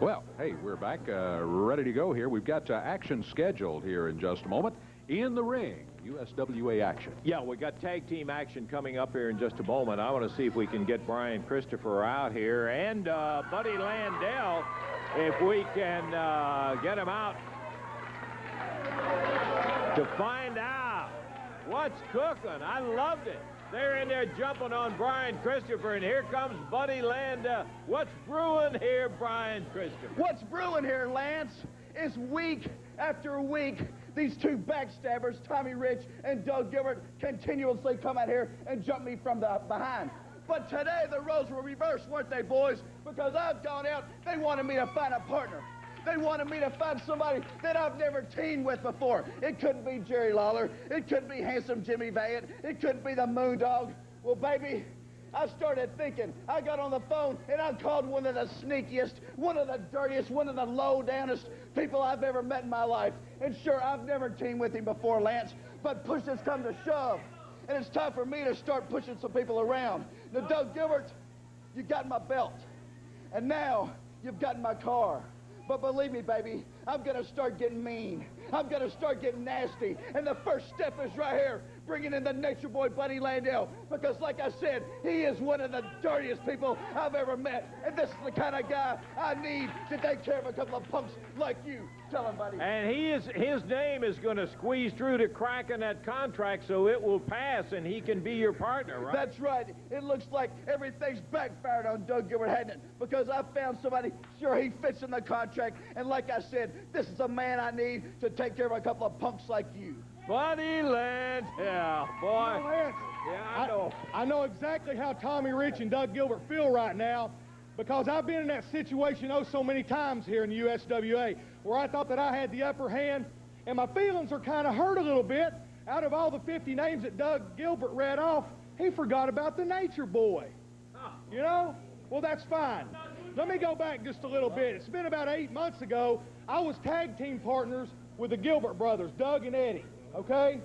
Well, hey, we're back, ready to go here. We've got action scheduled here in just a moment. In the ring, USWA action. Yeah, we got tag team action coming up here in just a moment. I want to see if we can get Brian Christopher out here and Buddy Landel, if we can get him out to find out what's cooking. I loved it. They're in there jumping on Brian Christopher, and here comes Buddy Landel. What's brewing here, Brian Christopher? What's brewing here, Lance, is week after week, these two backstabbers, Tommy Rich and Doug Gilbert, continuously come out here and jump me from the behind. But today the roles were reversed, weren't they, boys? Because I've gone out, they wanted me to find a partner. They wanted me to find somebody that I've never teamed with before. It couldn't be Jerry Lawler. It couldn't be handsome Jimmy Valiant. It couldn't be the Moondog. Well, baby, I started thinking. I got on the phone, and I called one of the sneakiest, one of the dirtiest, one of the low-downest people I've ever met in my life. And sure, I've never teamed with him before, Lance, but push has come to shove. And it's time for me to start pushing some people around. Now, Doug Gilbert, you got my belt. And now, you've got my car. But believe me, baby, I'm going to start getting mean. I'm going to start getting nasty. And the first step is right here, bringing in the Nature Boy, Buddy Landel. Because like I said, he is one of the dirtiest people I've ever met. And this is the kind of guy I need to take care of a couple of punks like you. Tell him, buddy. And his name is going to squeeze through the crack in that contract so it will pass and he can be your partner, right? That's right. It looks like everything's backfired on Doug Gilbert, hasn't it? Because I found somebody, sure, he fits in the contract. And like I said, this is a man I need to take care of a couple of punks like you. Buddy Landel, boy. You know, Lance, yeah, I know. I know exactly how Tommy Rich and Doug Gilbert feel right now, because I've been in that situation so many times here in the USWA where I thought that I had the upper hand, and my feelings are kind of hurt a little bit. Out of all the 50 names that Doug Gilbert read off, he forgot about the Nature Boy. You know? Well, that's fine. Let me go back just a little bit. It's been about 8 months ago. I was tag team partners with the Gilbert brothers, Doug and Eddie, okay?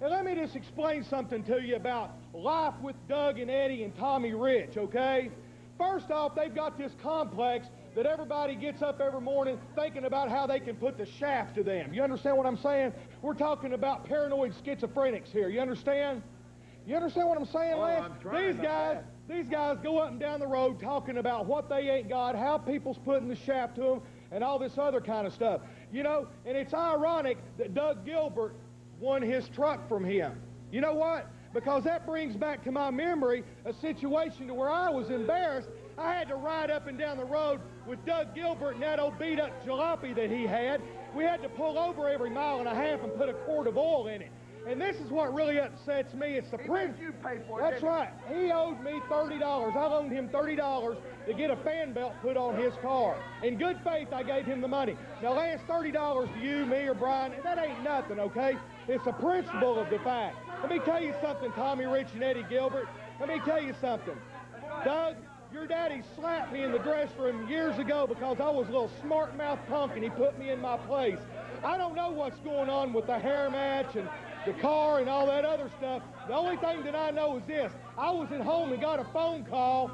And let me just explain something to you about life with Doug and Eddie and Tommy Rich, okay? First off, they've got this complex that everybody gets up every morning thinking about how they can put the shaft to them. You understand what I'm saying? We're talking about paranoid schizophrenics here. You understand? You understand what I'm saying, Lance? These guys go up and down the road talking about what they ain't got, how people's putting the shaft to them, and all this other kind of stuff. You know, and it's ironic that Doug Gilbert won his truck from him. You know what? Because that brings back to my memory a situation to where I was embarrassed. I had to ride up and down the road with Doug Gilbert and that old beat-up jalopy that he had. We had to pull over every mile and a half and put a quart of oil in it. And this is what really upsets me. It's the print. You pay for it. That's right. He owed me $30. I loaned him $30 to get a fan belt put on his car. In good faith, I gave him the money. Now, Lance, $30 to you, me, or Brian, that ain't nothing, okay? It's a principle of the fact. Let me tell you something, Tommy Rich and Eddie Gilbert. Let me tell you something. Doug, your daddy slapped me in the dress room years ago because I was a little smart-mouth punk and he put me in my place. I don't know what's going on with the hair match and the car and all that other stuff. The only thing that I know is this. I was at home and got a phone call,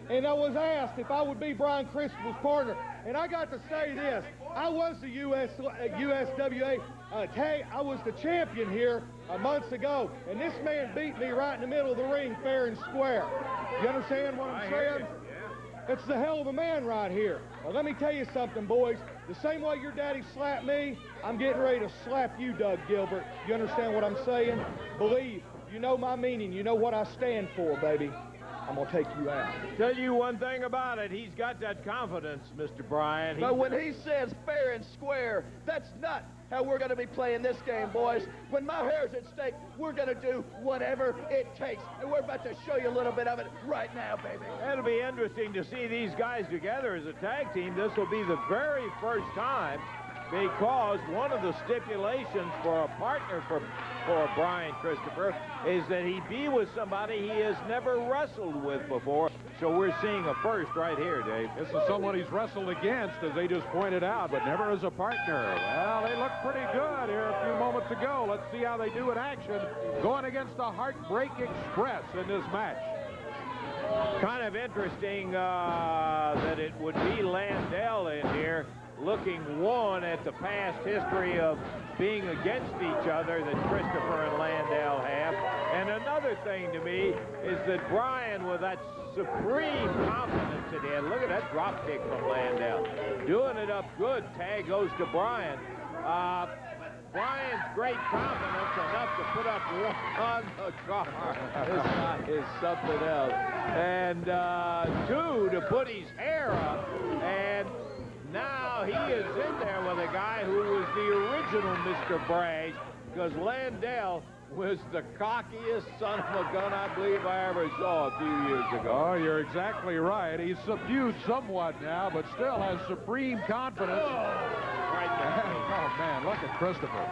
and I was asked if I would be Brian Christopher's partner. And I got to say this. I was the USWA tag. I was the champion here months ago, and this man beat me right in the middle of the ring, fair and square. You understand what I'm saying? It's the hell of a man right here. Well, let me tell you something, boys. The same way your daddy slapped me, I'm getting ready to slap you, Doug Gilbert. You understand what I'm saying? Believe. You know my meaning. You know what I stand for, baby. I'm going to take you out. Tell you one thing about it. He's got that confidence, Mr. Bryan. But when he says fair and square, that's not how we're going to be playing this game, boys. When my hair's at stake, we're going to do whatever it takes. And we're about to show you a little bit of it right now, baby. It'll be interesting to see these guys together as a tag team. This will be the very first time, because one of the stipulations for a partner for Brian Christopher is that he be with somebody he has never wrestled with before. So we're seeing a first right here, Dave. This is someone he's wrestled against, as they just pointed out, but never as a partner. Well, they look pretty good here a few moments ago. Let's see how they do in action, going against the Heartbreak Express in this match. Kind of interesting that it would be Landel in here, looking one at the past history of being against each other that Christopher and Landel have. And another thing to me is that Brian, with that supreme confidence that he had, look at that drop kick from Landel. Doing it up good, tag goes to Brian. Brian's great confidence enough to put up one on the car is something else. And two, to put his hair up. And now he is in there with a guy who was the original Mr. Bragg, because Landel was the cockiest son of a gun I believe I ever saw a few years ago. Oh, you're exactly right. He's subdued somewhat now, but still has supreme confidence. Oh, man, look at Christopher.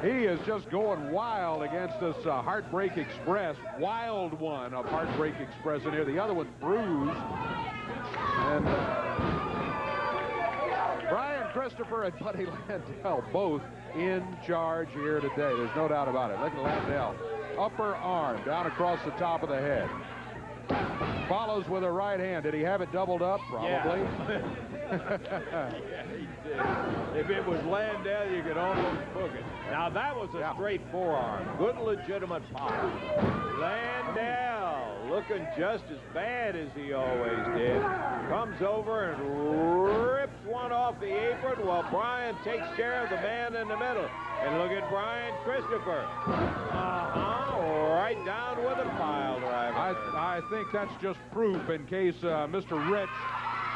He is just going wild against this Heartbreak Express. Wild one of Heartbreak Express in here. The other one's Bruise. And Brian Christopher and Buddy Landel both in charge here today. There's no doubt about it. Look at Landel. Upper arm down across the top of the head. Follows with a right hand. Did he have it doubled up? Probably. Yeah. Yeah, he did. If it was Landel, you could almost book it. Now, that was a straight forearm. Good, legitimate pop. Landel, looking just as bad as he always did, comes over and rips one off the apron while Brian takes care of the man in the middle. And look at Brian Christopher. Right down with a pile driver. I think that's just proof in case Mr. Rich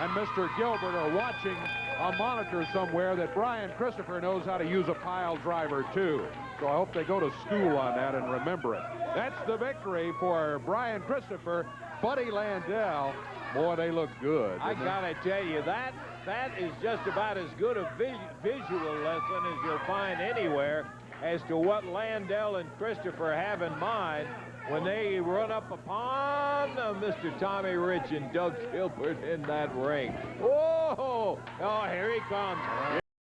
and Mr. Gilbert are watching a monitor somewhere that Brian Christopher knows how to use a pile driver too. So I hope they go to school on that and remember it. That's the victory for Brian Christopher. Buddy Landel, boy, they look good. I gotta tell you, that is just about as good a visual lesson as you'll find anywhere as to what Landel and Christopher have in mind when they run up upon Mr. Tommy Rich and Doug Gilbert in that ring. Whoa! Oh, here he comes.